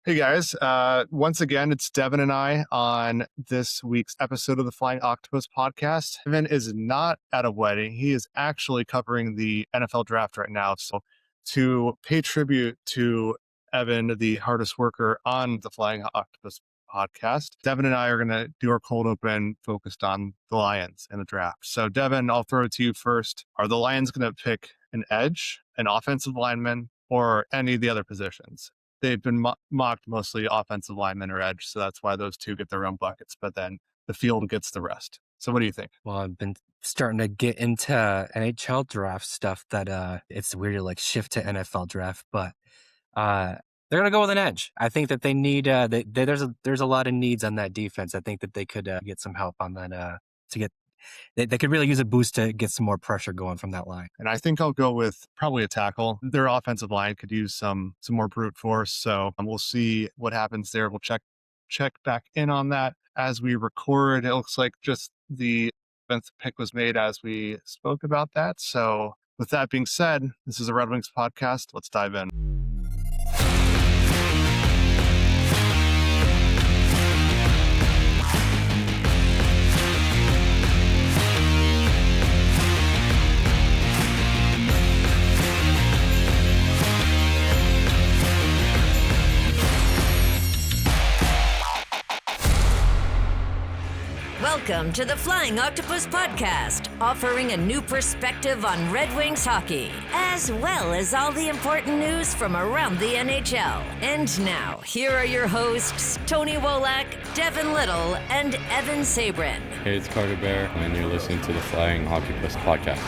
Hey guys, once again, it's Devin and I on this week's episode of the Flying Octopus Podcast. Devin is not at a wedding. He is actually covering the NFL draft right now. So to pay tribute to Evan, the hardest worker on the Flying Octopus Podcast, Devin and I are going to do our cold open focused on the Lions and the draft. So Devin, I'll throw it to you first. Are the Lions going to pick an edge, an offensive lineman, or any of the other positions? They've been mocked mostly offensive lineman or edge, so that's why those two get their own buckets, but then the field gets the rest. So what do you think? Well, I've been starting to get into NHL draft stuff that it's weird to like shift to NFL draft, but they're gonna go with an edge. I think that they need there's a lot of needs on that defense. I think that they could get some help on that to get they could really use a boost to get some more pressure going from that line. And I think I'll go with probably a tackle. Their offensive line could use some more brute force, so we'll see what happens there. We'll check back in on that as we record. It looks like just the defensive pick was made as we spoke about that. So with that being said, this is a Red Wings podcast. Let's dive in. Welcome to the Flying Octopus Podcast, offering a new perspective on Red Wings hockey, as well as all the important news from around the NHL. And now, here are your hosts, Tony Wolak, Devin Little, and Evan Sabrin. Hey, it's Carter Bear, and you're listening to the Flying Octopus Podcast.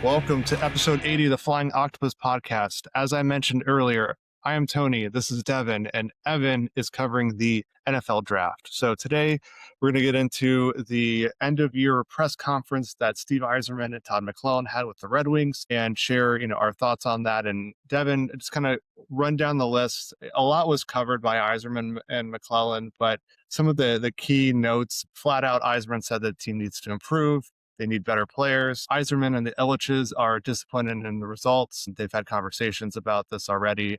Welcome to episode 80 of the Flying Octopus Podcast. As I mentioned earlier, I am Tony, this is Devin, and Evan is covering the NFL draft. So today we're going to get into the end of year press conference that Steve Yzerman and Todd McLellan had with the Red Wings and share, our thoughts on that. And Devin, just kind of run down the list. A lot was covered by Yzerman and McLellan, but some of the key notes, flat out, Yzerman said that the team needs to improve. They need better players. Yzerman and the Ilitches are disappointed in the results. They've had conversations about this already.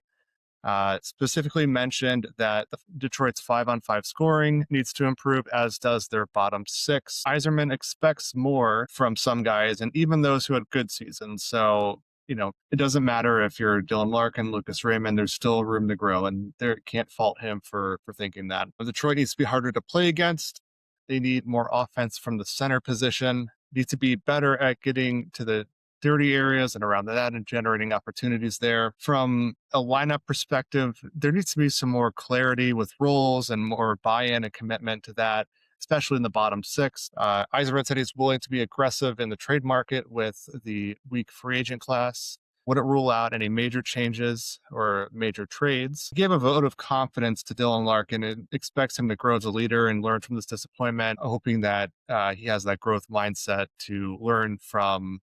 Specifically mentioned that Detroit's 5-on-5 scoring needs to improve, as does their bottom six. Yzerman expects more from some guys, and even those who had good seasons. So, it doesn't matter if you're Dylan Larkin, Lucas Raymond, there's still room to grow, and they can't fault him for thinking that. But Detroit needs to be harder to play against. They need more offense from the center position, need to be better at getting to the dirty areas and around that and generating opportunities there. From a lineup perspective, there needs to be some more clarity with roles and more buy-in and commitment to that, especially in the bottom six. Yzerman said he's willing to be aggressive in the trade market with the weak free agent class. Wouldn't rule out any major changes or major trades. He gave a vote of confidence to Dylan Larkin and expects him to grow as a leader and learn from this disappointment, hoping that he has that growth mindset to learn from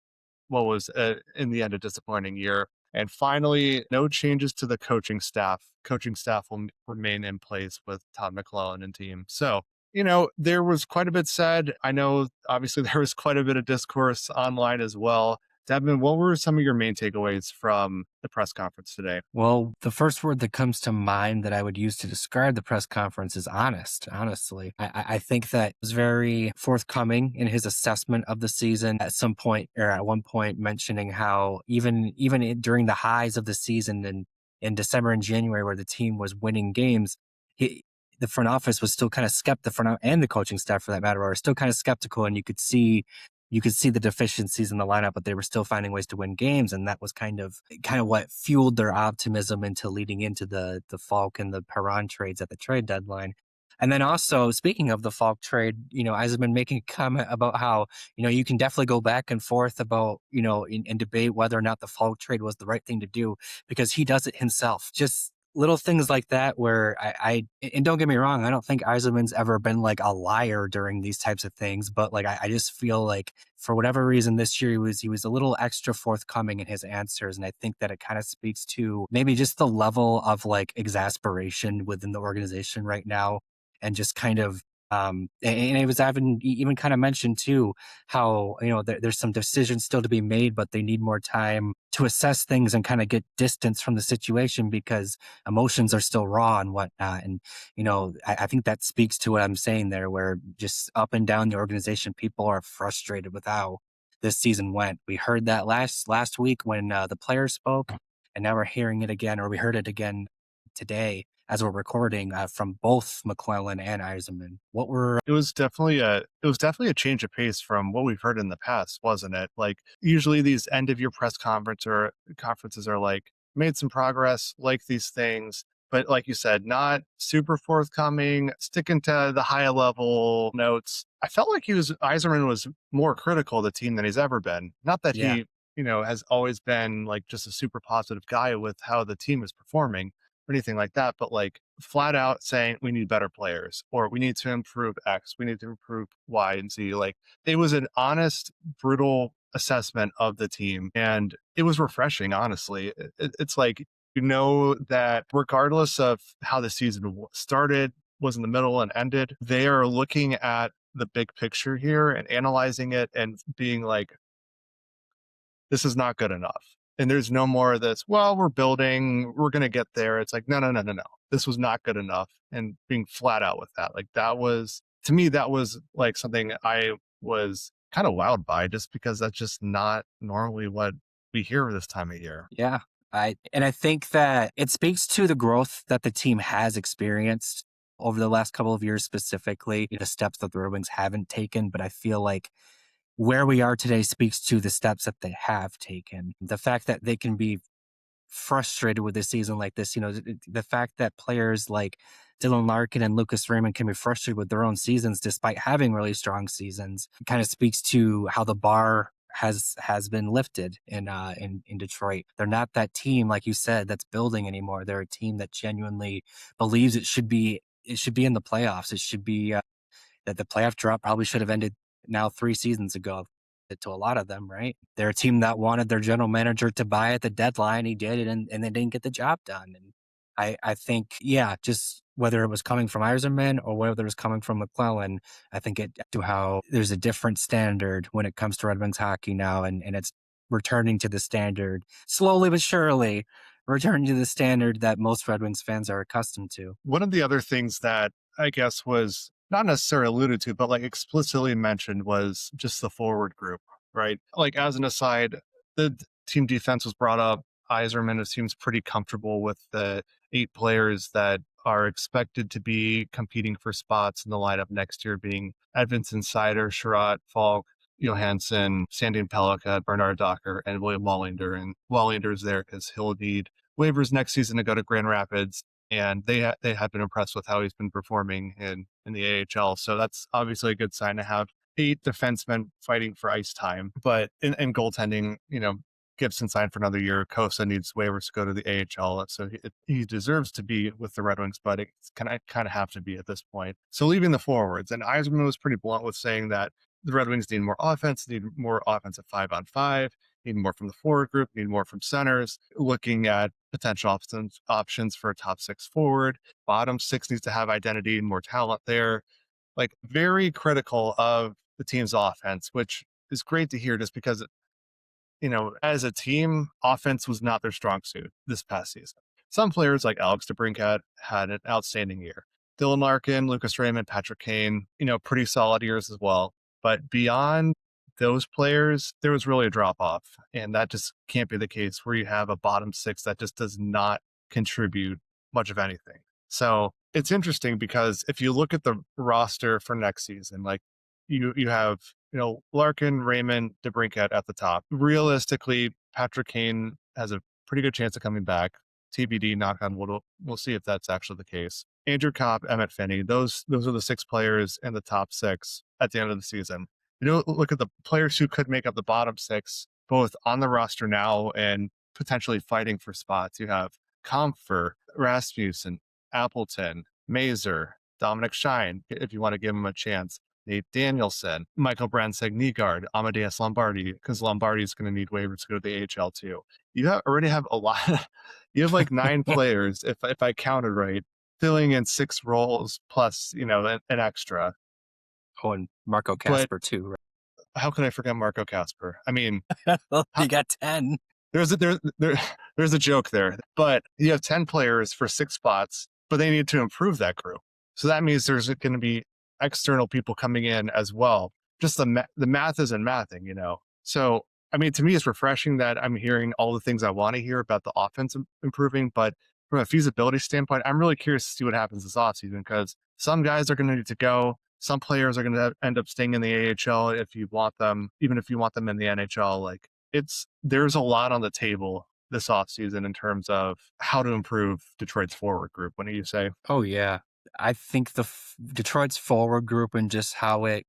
what was, in the end, a disappointing year. And finally, no changes to the coaching staff. Coaching staff will remain in place with Todd McLellan and team. So, there was quite a bit said. I know, obviously, there was quite a bit of discourse online as well. Devin, what were some of your main takeaways from the press conference today? Well, the first word that comes to mind that I would use to describe the press conference is honest, honestly. I think that he was very forthcoming in his assessment of the season at one point mentioning how even during the highs of the season in December and January where the team was winning games, the front office was still kind of skeptical, and the coaching staff for that matter, are still kind of skeptical, and you could see the deficiencies in the lineup, but they were still finding ways to win games. And that was kind of what fueled their optimism into leading into the Falk and the Perron trades at the trade deadline. And then also, speaking of the Falk trade, Yzerman making a comment about how, you can definitely go back and forth about, and debate whether or not the Falk trade was the right thing to do because he does it himself. Just little things like that where and don't get me wrong, I don't think Yzerman's ever been like a liar during these types of things, but like I just feel like for whatever reason this year he was a little extra forthcoming in his answers, and I think that it kind of speaks to maybe just the level of like exasperation within the organization right now, and just kind of And it was even kind of mentioned too how there's some decisions still to be made, but they need more time to assess things and kind of get distance from the situation because emotions are still raw and whatnot. And I think that speaks to what I'm saying there, where just up and down the organization, people are frustrated with how this season went. We heard that last week when the players spoke, and now we're hearing it again, or we heard it again today as we're recording from both McLellan and Yzerman. It was definitely a change of pace from what we've heard in the past, wasn't it? Like usually these end of year press conferences are like made some progress, like these things, but like you said, not super forthcoming, sticking to the high level notes. I felt like Yzerman was more critical of the team than he's ever been. Not that Yeah. he, has always been like just a super positive guy with how the team is performing or anything like that, but like flat out saying we need better players or we need to improve X, we need to improve Y and Z. Like it was an honest, brutal assessment of the team. And it was refreshing, honestly. It's like, that regardless of how the season started, was in the middle and ended, they are looking at the big picture here and analyzing it and being like, this is not good enough. And there's no more of this, well, we're building, we're going to get there. It's like, no. This was not good enough. And being flat out with that, like to me, that was like something I was kind of wowed by just because that's just not normally what we hear this time of year. Yeah. I think that it speaks to the growth that the team has experienced over the last couple of years, specifically the steps that the Red Wings haven't taken. But I feel like where we are today speaks to the steps that they have taken. The fact that they can be frustrated with a season like this, the fact that players like Dylan Larkin and Lucas Raymond can be frustrated with their own seasons despite having really strong seasons kind of speaks to how the bar has been lifted in Detroit. They're not that team, like you said, that's building anymore. They're a team that genuinely believes it should be in the playoffs. It should be that the playoff drought probably should have ended now 3 seasons ago to a lot of them, right? They're a team that wanted their general manager to buy at the deadline. He did it, and they didn't get the job done. And I think, just whether it was coming from Yzerman or whether it was coming from McLellan, I think it to how there's a different standard when it comes to Red Wings hockey now, and it's returning to the standard, slowly but surely, returning to the standard that most Red Wings fans are accustomed to. One of the other things that I guess was not necessarily alluded to, but like explicitly mentioned was just the forward group, right? Like as an aside, the team defense was brought up. Yzerman seems pretty comfortable with the 8 players that are expected to be competing for spots in the lineup next year, being Edvinsson, Seider, Sherratt, Falk, Johansson, Sandin Pellikka, Bernard Docker, and William Wallinder. And Wallinder's there because he'll need waivers next season to go to Grand Rapids. And they have been impressed with how he's been performing in the AHL. So that's obviously a good sign to have 8 defensemen fighting for ice time. But in goaltending, Gibson signed for another year. Kosa needs waivers to go to the AHL. So he deserves to be with the Red Wings, but it's kind of have to be at this point. So leaving the forwards, and Yzerman was pretty blunt with saying that the Red Wings need more offense, need more offensive 5-on-5, need more from the forward group, need more from centers, looking at potential options for a top 6 forward. Bottom 6 needs to have identity and more talent there. Like very critical of the team's offense, which is great to hear just because, as a team, offense was not their strong suit this past season. Some players like Alex DeBrincat had an outstanding year. Dylan Larkin, Lucas Raymond, Patrick Kane, pretty solid years as well. But beyond those players, there was really a drop off. And that just can't be the case where you have a bottom 6 that just does not contribute much of anything. So it's interesting because if you look at the roster for next season, like you have, Larkin, Raymond, DeBrincat at the top. Realistically, Patrick Kane has a pretty good chance of coming back. TBD, knock on wood. We'll see if that's actually the case. Andrew Kopp, Emmett Finney, those are the 6 players in the top 6 at the end of the season. Look at the players who could make up the bottom 6, both on the roster now and potentially fighting for spots. You have Comfer, Rasmussen, Appleton, Mazer, Dominic Shine, if you want to give him a chance, Nate Danielson, Michael Brandsegg, Nygaard, Amadeus Lombardi, because Lombardi is going to need waivers to go to the AHL too. You already have a lot. You have like 9 players, if I counted right, filling in 6 roles plus, an extra. Oh, and Marco But Casper too, right? how could I forget Marco Casper? I mean, Well, you got 10. there's a joke there, but you have 10 players for 6 spots, but they need to improve that group. So that means there's going to be external people coming in as well. Just the math isn't mathing, you know? So, I mean, to me, it's refreshing that I'm hearing all the things I want to hear about the offense improving, but from a feasibility standpoint, I'm really curious to see what happens this offseason because some guys are going to need to go. Some players are going to end up staying in the AHL if you want them, even if you want them in the NHL. Like there's a lot on the table this offseason in terms of how to improve Detroit's forward group. What do you say? Oh, yeah. I think Detroit's forward group and just how it,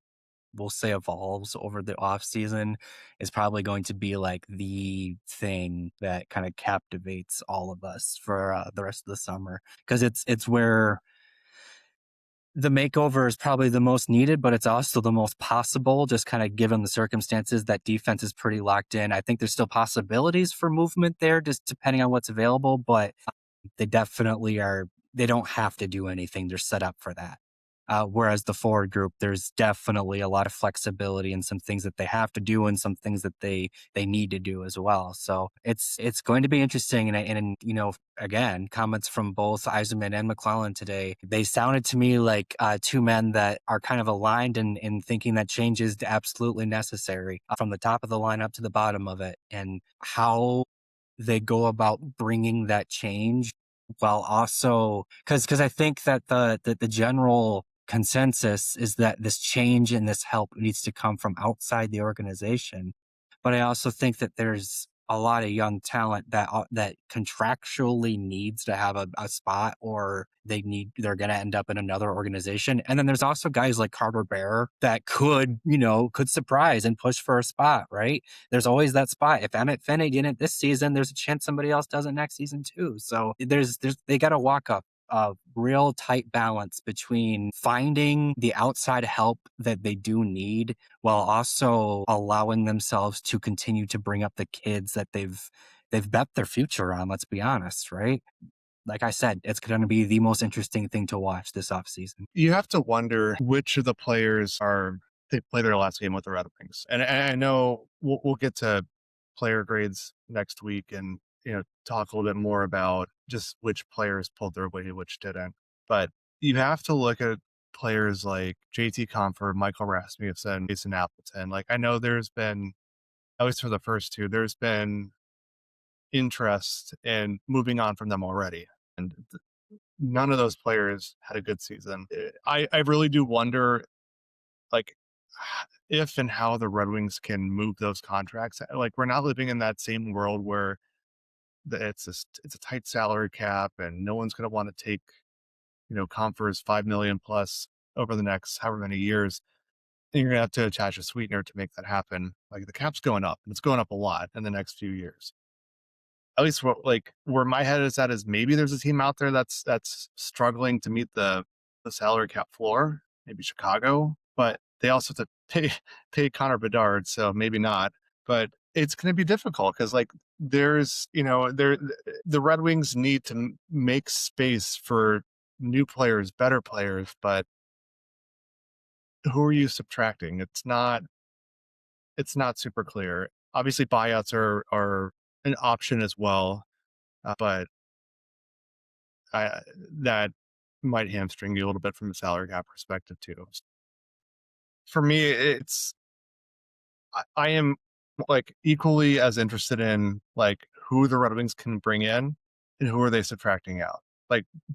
we'll say, evolves over the offseason is probably going to be like the thing that kind of captivates all of us for the rest of the summer. Because it's where the makeover is probably the most needed, but it's also the most possible, just kind of given the circumstances. That defense is pretty locked in. I think there's still possibilities for movement there, just depending on what's available, but they definitely are. They don't have to do anything. They're set up for that. Whereas the forward group, there's definitely a lot of flexibility and some things that they have to do and some things that they need to do as well. So it's going to be interesting. And you know, again, comments from both Yzerman and McLellan today, they sounded to me like two men that are kind of aligned in thinking that change is absolutely necessary from the top of the lineup to the bottom of it, and how they go about bringing that change while also because I think that the general consensus is that this change and this help needs to come from outside the organization. But I also think that there's a lot of young talent that contractually needs to have a spot, or they're going to end up in another organization. And then there's also guys like Carter Bear that could surprise and push for a spot, right? There's always that spot. If Emmett Finney didn't this season, there's a chance somebody else does it next season too. So they got to walk up a real tight balance between finding the outside help that they do need while also allowing themselves to continue to bring up the kids that they've bet their future on. Let's be honest, right? Like I said, it's going to be the most interesting thing to watch this offseason. You have to wonder which of the players they play their last game with the Red Wings. And I know we'll get to player grades next week and talk a little bit more about just which players pulled their weight, which didn't. But you have to look at players like JT Compher, Michael Rasmussen, Jason Appleton. Like I know there's been, at least for the first two, there's been interest in moving on from them already. And none of those players had a good season. I really do wonder, like, if and how the Red Wings can move those contracts. Like we're not living in that same world where it's a tight salary cap and no one's going to want to take, Compher's $5 million plus over the next however many years. And you're going to have to attach a sweetener to make that happen. Like the cap's going up, and it's going up a lot in the next few years. At least where my head is at is maybe there's a team out there that's struggling to meet the salary cap floor, maybe Chicago, but they also have to pay Connor Bedard, so maybe not. But it's going to be difficult because there's the Red Wings need to make space for new players, better players, but who are you subtracting? It's not super clear. Obviously buyouts are an option as well, but that might hamstring you a little bit from a salary cap perspective too. For me, I am equally as interested in who the Red Wings can bring in and who are they subtracting out.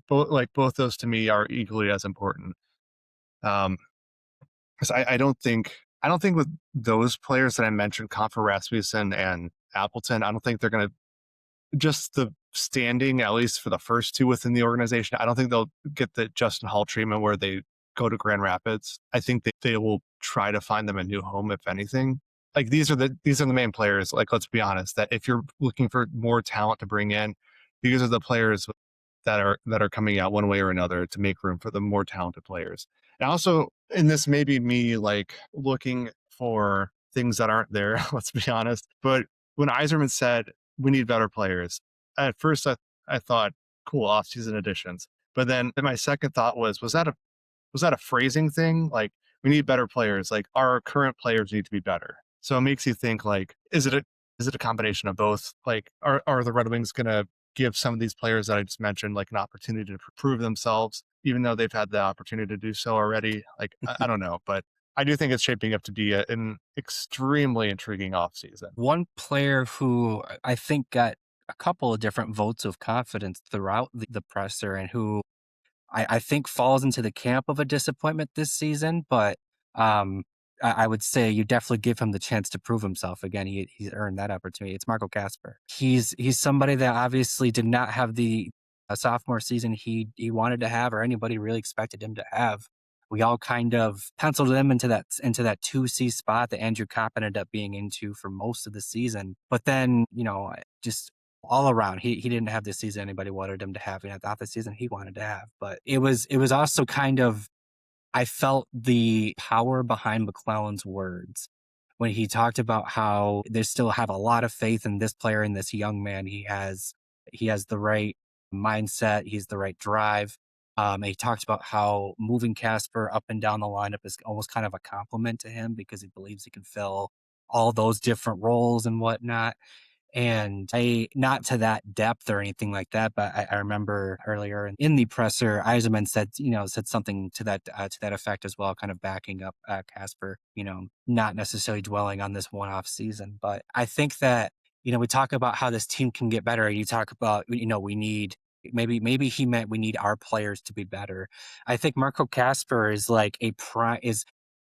Both those to me are equally as important. Because I don't think with those players that I mentioned, Compher, Rasmussen, and Appleton, I don't think they're going to just the standing, at least for the first two within the organization. I don't think they'll get the Justin Hall treatment where they go to Grand Rapids. I think they will try to find them a new home, if anything. These are the main players. Let's be honest, that if you're looking for more talent to bring in, these are the players that are coming out one way or another to make room for the more talented players. And also, and this may be me looking for things that aren't there, let's be honest. But when Yzerman said we need better players, at first I thought, cool, off-season additions. But then my second thought was that a phrasing thing? we need better players. Like our current players need to be better. So it makes you think like, is it a combination of both? Like, are the Red Wings going to give some of these players that I just mentioned like an opportunity to prove themselves, even though they've had the opportunity to do so already? Like, I don't know, but I do think it's shaping up to be an extremely intriguing offseason. One player who I think got a couple of different votes of confidence throughout the presser and who I think falls into the camp of a disappointment this season, but I would say you definitely give him the chance to prove himself again. He's earned that opportunity. It's Marco Kasper. He's somebody that obviously did not have the sophomore season he wanted to have, or anybody really expected him to have. We all kind of penciled him into that 2C spot that Andrew Kopp ended up being into for most of the season. But then, just all around, he didn't have the season anybody wanted him to have. Not the season he wanted to have. But it was also kind of, I felt the power behind McLellan's words when he talked about how they still have a lot of faith in this player and this young man. He has the right mindset. He's the right drive. And he talked about how moving Kasper up and down the lineup is almost kind of a compliment to him because he believes he can fill all those different roles and whatnot. And not to that depth or anything like that, but I remember earlier in the presser, Yzerman said something to that effect as well, kind of backing up Kasper, not necessarily dwelling on this one-off season. But I think that, we talk about how this team can get better. You talk about, we need, maybe he meant we need our players to be better. I think Marco Kasper is like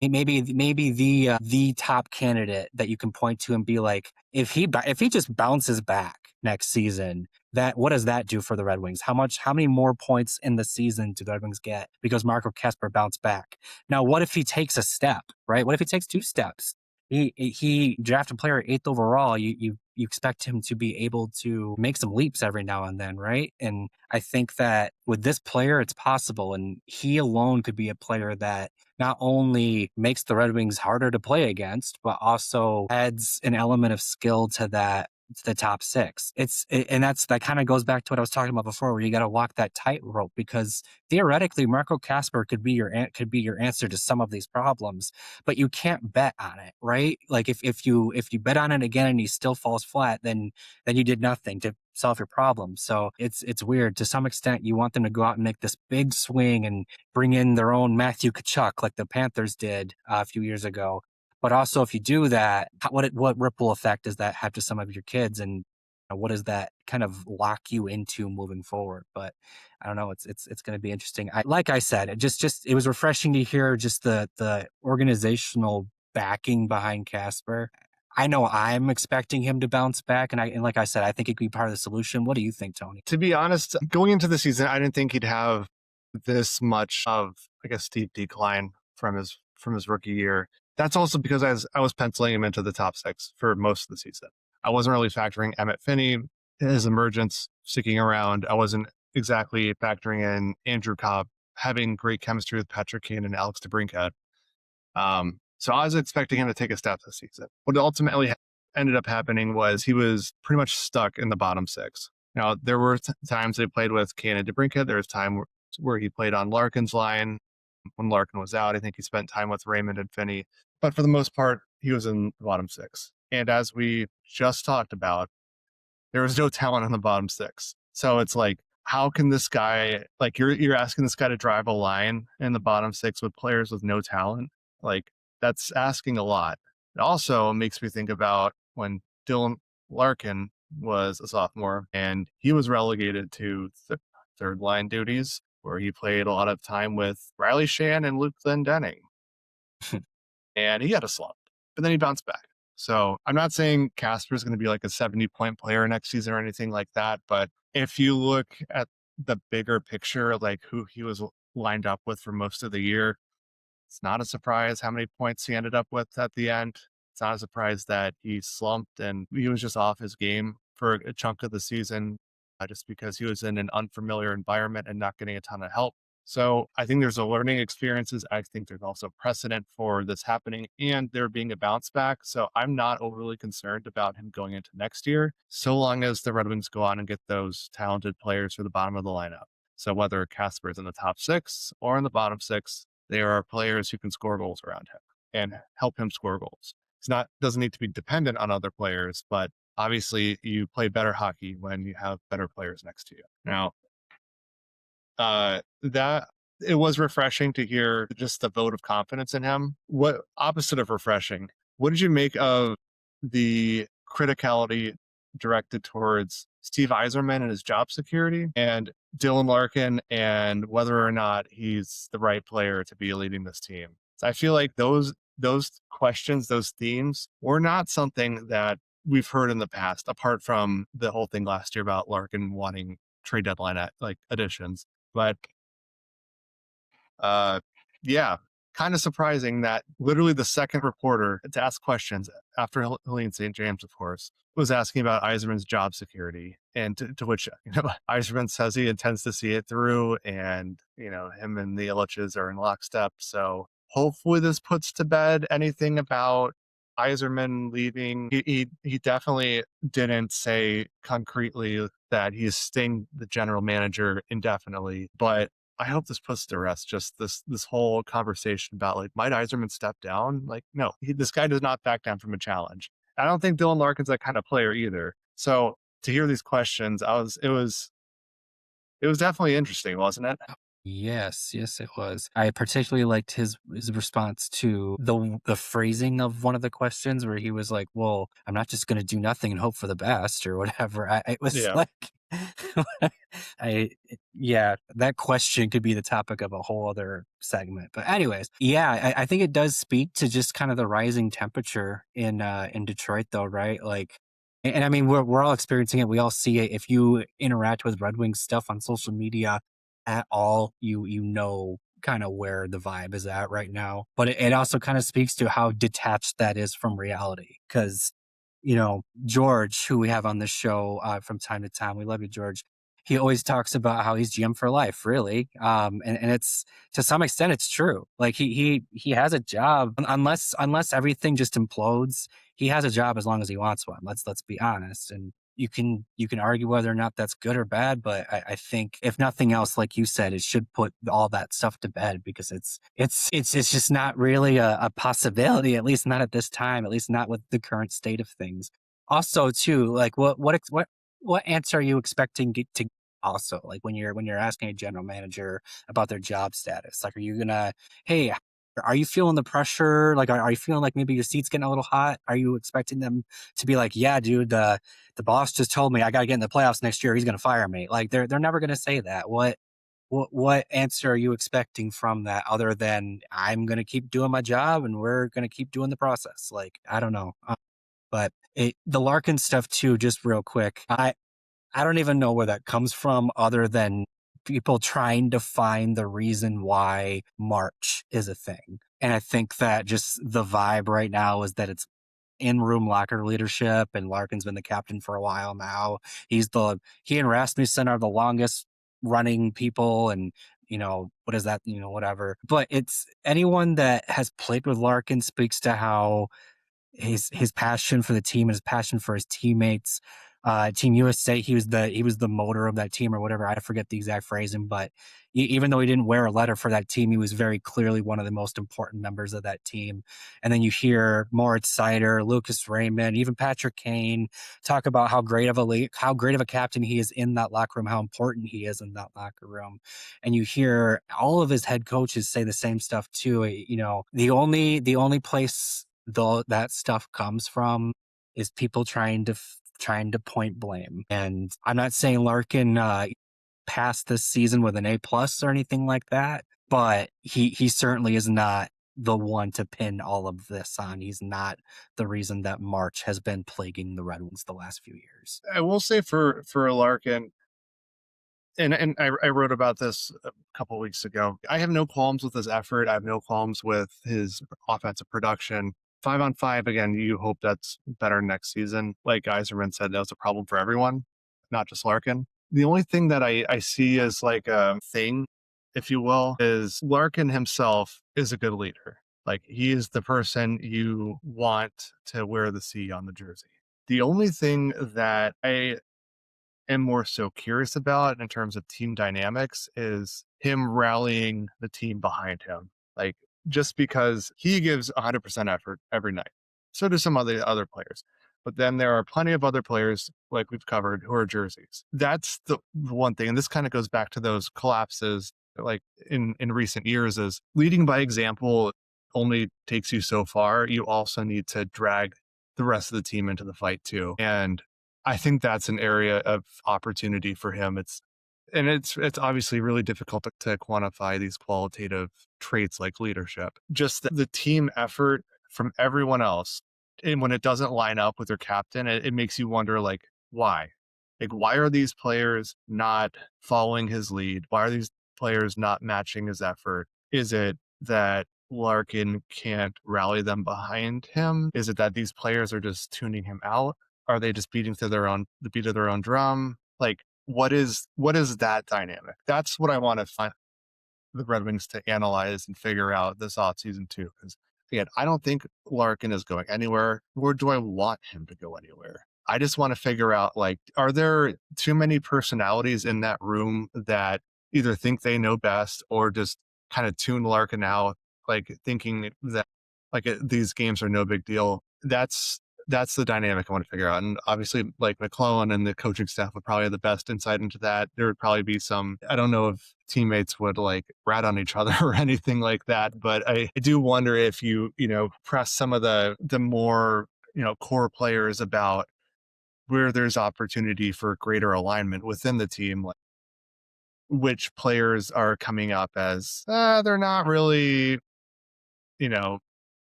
maybe the top candidate that you can point to and be like, if he just bounces back next season, what does that do for the Red Wings? How many more points in the season do the Red Wings get because Marco Kasper bounced back? Now, what if he takes a step, right? What if he takes 2 steps? He drafted a player 8th overall. You expect him to be able to make some leaps every now and then, right? And I think that with this player, it's possible. And he alone could be a player that not only makes the Red Wings harder to play against, but also adds an element of skill to the top 6. That kind of goes back to what I was talking about before, where you got to walk that tightrope, because theoretically Marco Kasper could be your answer to some of these problems, but you can't bet on it, right? Like if you bet on it again and he still falls flat, then you did nothing to solve your problem. So it's weird. To some extent, you want them to go out and make this big swing and bring in their own Matthew Tkachuk like the Panthers did a few years ago. But also, if you do that, what ripple effect does that have to some of your kids, and what does that kind of lock you into moving forward? But I don't know. It's going to be interesting. Like I said, it was refreshing to hear just the organizational backing behind Kasper. I know I'm expecting him to bounce back, and like I said, I think he could be part of the solution. What do you think, Tony? To be honest, going into the season, I didn't think he'd have this much of like a steep decline from his rookie year. That's also because I was penciling him into the top 6 for most of the season. I wasn't really factoring Emmett Finney, his emergence, sticking around. I wasn't exactly factoring in Andrew Kopp having great chemistry with Patrick Kane and Alex DeBrincat. So I was expecting him to take a step this season. What ultimately ended up happening was he was pretty much stuck in the bottom 6. Now, there were times they played with Kane and DeBrincat. There was time where he played on Larkin's line. When Larkin was out, I think he spent time with Raymond and Finney. But for the most part, he was in the bottom 6. And as we just talked about, there was no talent in the bottom 6. So it's like, how can this guy, like you're asking this guy to drive a line in the bottom 6 with players with no talent? Like, that's asking a lot. It also makes me think about when Dylan Larkin was a sophomore and he was relegated to third line duties, where he played a lot of time with Riley Shan and Luke Glendening. And he had a slump, but then he bounced back. So I'm not saying Kasper is going to be like a 70-point player next season or anything like that. But if you look at the bigger picture, like who he was lined up with for most of the year, it's not a surprise how many points he ended up with at the end. It's not a surprise that he slumped and he was just off his game for a chunk of the season, just because he was in an unfamiliar environment and not getting a ton of help. So I think there's a learning experiences. I think there's also precedent for this happening and there being a bounce back. So I'm not overly concerned about him going into next year, so long as the Red Wings go on and get those talented players for the bottom of the lineup. So whether Kasper is in the top 6 or in the bottom 6, They are players who can score goals around him and help him score goals. Doesn't need to be dependent on other players, but obviously you play better hockey when you have better players next to you. Now, that it was refreshing to hear just the vote of confidence in him. What opposite of refreshing? What did you make of the criticality directed towards Steve Yzerman and his job security and Dylan Larkin and whether or not he's the right player to be leading this team? So I feel like those questions, those themes were not something that we've heard in the past, apart from the whole thing last year about Larkin wanting trade deadline additions. But yeah, kind of surprising that literally the second reporter to ask questions after Helene St. James, of course, was asking about Yzerman's job security. And to which, Yzerman says he intends to see it through, and, him and the Illiches are in lockstep. So hopefully this puts to bed anything about Yzerman leaving. He definitely didn't say concretely that he's staying the general manager indefinitely, but I hope this puts to rest just this whole conversation about, like, might Yzerman step down? Like, no, this guy does not back down from a challenge. I don't think Dylan Larkin's that kind of player either. So to hear these questions, it was definitely interesting, wasn't it? Yes, it was. I particularly liked his response to the phrasing of one of the questions where he was like, "Well, I'm not just going to do nothing and hope for the best or whatever." It was Yeah. like, that question could be the topic of a whole other segment. But anyways, I think it does speak to just kind of the rising temperature in Detroit, though, right? Like. And I mean, we're all experiencing it. We all see it. If you interact with Red Wings stuff on social media at all, you know kind of where the vibe is at right now. But it also kind of speaks to how detached that is from reality. Because, George, who we have on the show from time to time, we love you, George. He always talks about how he's GM for life, really. And it's, to some extent, it's true. Like he has a job unless everything just implodes. He has a job as long as he wants one. Let's be honest. And you can argue whether or not that's good or bad, but I think if nothing else, like you said, it should put all that stuff to bed, because it's just not really a possibility, at least not at this time, at least not with the current state of things. Also, too, like what answer are you expecting to also, like when you're asking a general manager about their job status? Like, are you gonna, hey, are you feeling the pressure? Like, are you feeling like maybe your seat's getting a little hot? Are you expecting them to be like, yeah, dude, the boss just told me I got to get in the playoffs next year. He's going to fire me. Like, they're never going to say that. What answer are you expecting from that, other than I'm going to keep doing my job and we're going to keep doing the process? Like, I don't know. But the Larkin stuff too, just real quick. I don't even know where that comes from, other than people trying to find the reason why March is a thing. And I think that just the vibe right now is that it's in-room locker leadership, and Larkin's been the captain for a while now. He and Rasmussen are the longest running people, and what is that, whatever. But it's anyone that has played with Larkin speaks to how his passion for the team and his passion for his teammates. Team USA, he was the motor of that team, or whatever. I forget the exact phrasing, but even though he didn't wear a letter for that team, he was very clearly one of the most important members of that team. And then you hear Moritz Seider, Lucas Raymond, even Patrick Kane talk about how great of a captain he is in that locker room, how important he is in that locker room. And you hear all of his head coaches say the same stuff too. The only place though that stuff comes from is people trying to point blame. And I'm not saying Larkin passed this season with an A+ or anything like that, but he certainly is not the one to pin all of this on. He's not the reason that March has been plaguing the Red Wings the last few years. I will say for Larkin, and I wrote about this a couple of weeks ago. I have no qualms with his effort. I have no qualms with his offensive production. 5-on-5, again, you hope that's better next season. Like Yzerman said, that was a problem for everyone, not just Larkin. The only thing that I see as like a thing, if you will, is Larkin himself is a good leader. Like, he is the person you want to wear the C on the jersey. The only thing that I am more so curious about in terms of team dynamics is him rallying the team behind him. Like, just because he gives 100% effort every night. So do some other players. But then there are plenty of other players, like we've covered, who are jerseys. That's the one thing. And this kind of goes back to those collapses, like in recent years, is leading by example only takes you so far. You also need to drag the rest of the team into the fight too. And I think that's an area of opportunity for him. It's obviously really difficult to quantify these qualitative traits like leadership. Just the team effort from everyone else. And when it doesn't line up with their captain, it makes you wonder, like, why? Like, why are these players not following his lead? Why are these players not matching his effort? Is it that Larkin can't rally them behind him? Is it that these players are just tuning him out? Are they just beating to the beat of their own drum? Like, what is that dynamic? That's what I want to find the Red Wings to analyze and figure out this offseason too. Because again, I don't think Larkin is going anywhere, nor do I want him to go anywhere. I just want to figure out, like, are there too many personalities in that room that either think they know best or just kind of tune Larkin out, like thinking that these games are no big deal? That's the dynamic I want to figure out. And obviously, like, McLellan and the coaching staff would probably have the best insight into that. There would probably be some, I don't know if teammates would like rat on each other or anything like that. But I do wonder if you press some of the more, core players about where there's opportunity for greater alignment within the team, like which players are coming up as, they're not really,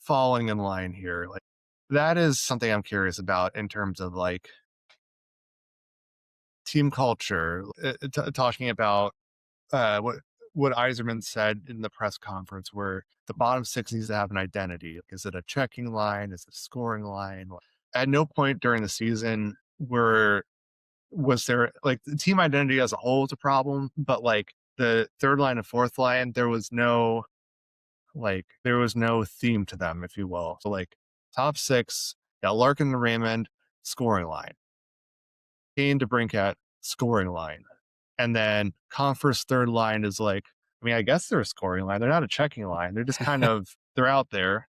falling in line here. Like, that is something I'm curious about in terms of like team culture, talking about what Yzerman said in the press conference, where the bottom six needs to have an identity. Is it a checking line? Is it a scoring line? At no point during the season was there, like, the team identity as a whole is a problem, but like the third line and fourth line, there was no theme to them, if you will. So like top six, Larkin and Raymond, scoring line. Kane to Brinkat, scoring line. And then Confer's third line is like, I mean, I guess they're a scoring line. They're not a checking line. They're just kind of, they're out there.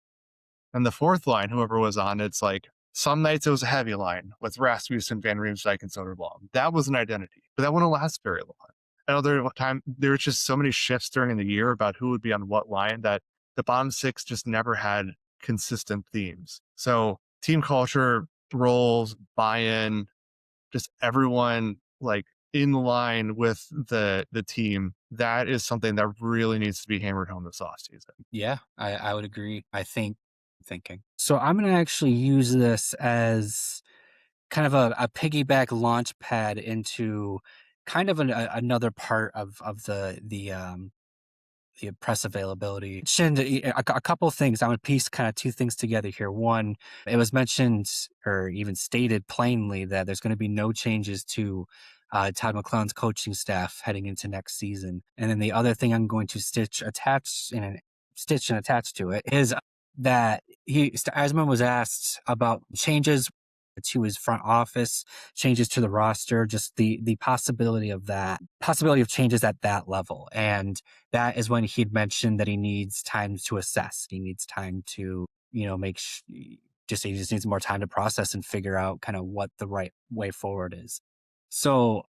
And the fourth line, whoever was on, it's like, some nights it was a heavy line with Rasmussen, Van Riemsdyk, and Soderblom. That was an identity, but that wouldn't last very long. Another time, there were just so many shifts during the year about who would be on what line that the bottom six just never had consistent themes. So team culture, roles, buy-in, just everyone like in line with the team. That is something that really needs to be hammered home this offseason. Yeah, I would agree. Thinking. So I'm going to actually use this as kind of a piggyback launch pad into kind of another part of the press availability. A couple of things. I'm going to piece kind of two things together here. One, it was mentioned or even stated plainly that there's going to be no changes to Todd McLellan's coaching staff heading into next season. And then the other thing I'm going to stitch and attach to it is that Yzerman was asked about changes to his front office, changes to the roster, just the possibility of changes at that level. And that is when he'd mentioned that he needs time to assess. He needs time to, he just needs more time to process and figure out kind of what the right way forward is. So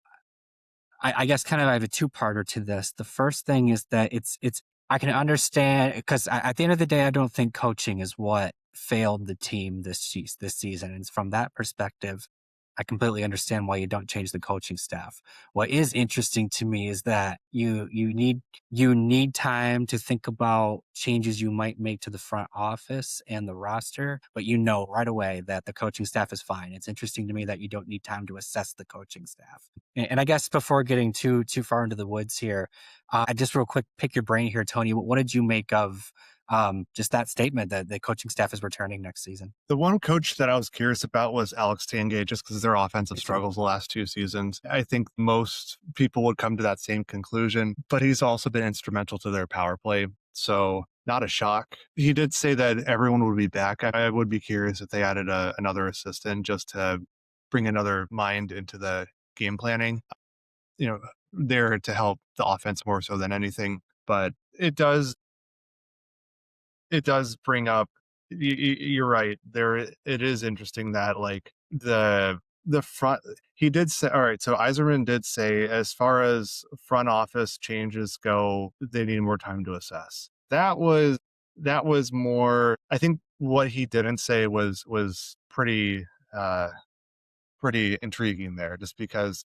I guess kind of I have a two-parter to this. The first thing is that I can understand, because at the end of the day, I don't think coaching is what failed the team this season. And from that perspective, I completely understand why you don't change the coaching staff. What is interesting to me is that you need time to think about changes you might make to the front office and the roster, but right away that the coaching staff is fine. It's interesting to me that you don't need time to assess the coaching staff. And I guess before getting too far into the woods here, I just real quick pick your brain here, Tony. What did you make of just that statement that the coaching staff is returning next season? The one coach that I was curious about was Alex Tangay, just because of their offensive struggles the last two seasons. I think most people would come to that same conclusion, but he's also been instrumental to their power play. So not a shock. He did say that everyone would be back. I would be curious if they added another assistant just to bring another mind into the game planning, there to help the offense more so than anything. But it does bring up. You're right. It is interesting that like the front. He did say, all right. So Yzerman did say, as far as front office changes go, they need more time to assess. That was more. I think what he didn't say was pretty pretty intriguing there, just because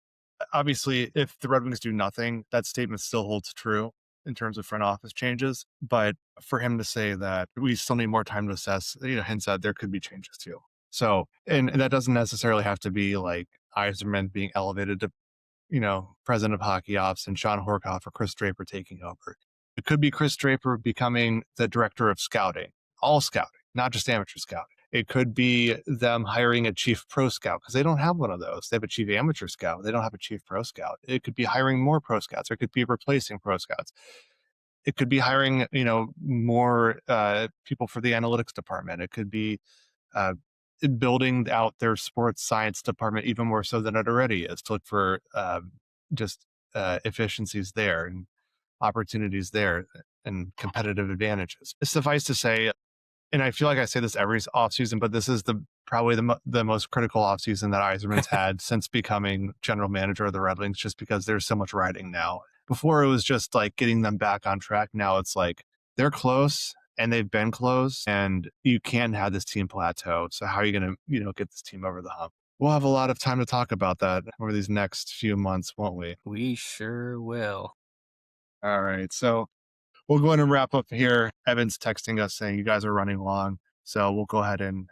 obviously if the Red Wings do nothing, that statement still holds true in terms of front office changes. But for him to say that we still need more time to assess, hints that there could be changes too. So, and that doesn't necessarily have to be like Yzerman being elevated to, president of hockey ops and Sean Horkoff or Chris Draper taking over. It could be Chris Draper becoming the director of scouting, all scouting, not just amateur scouting. It could be them hiring a chief pro scout, because they don't have one of those. They have a chief amateur scout. They don't have a chief pro scout. It could be hiring more pro scouts, or it could be replacing pro scouts. It could be hiring, more people for the analytics department. It could be building out their sports science department even more so than it already is, to look for just efficiencies there and opportunities there and competitive advantages. Suffice to say, and I feel like I say this every offseason, but this is probably the most critical offseason that Yzerman's had since becoming general manager of the Red Wings, just because there's so much riding now. Before it was just like getting them back on track. Now it's like they're close and they've been close, and you can't have this team plateau. So how are you going to, get this team over the hump? We'll have a lot of time to talk about that over these next few months, won't we? We sure will. All right. So we'll go ahead and wrap up here. Evan's texting us saying you guys are running long. So we'll go ahead and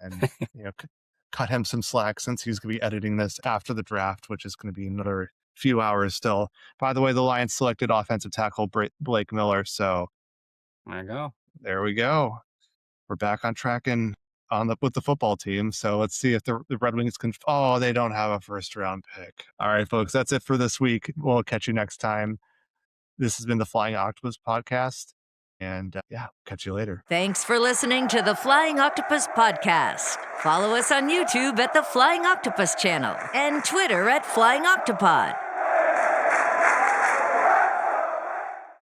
cut him some slack, since he's going to be editing this after the draft, which is going to be another few hours still. By the way, the Lions selected offensive tackle Blake Miller. So there we go. We're back on track and with the football team. So let's see if the Red Wings can. Oh, they don't have a first round pick. All right, folks, that's it for this week. We'll catch you next time. This has been the Flying Octopus Podcast. And catch you later. Thanks for listening to the Flying Octopus Podcast. Follow us on YouTube at the Flying Octopus channel and Twitter at Flying Octopod.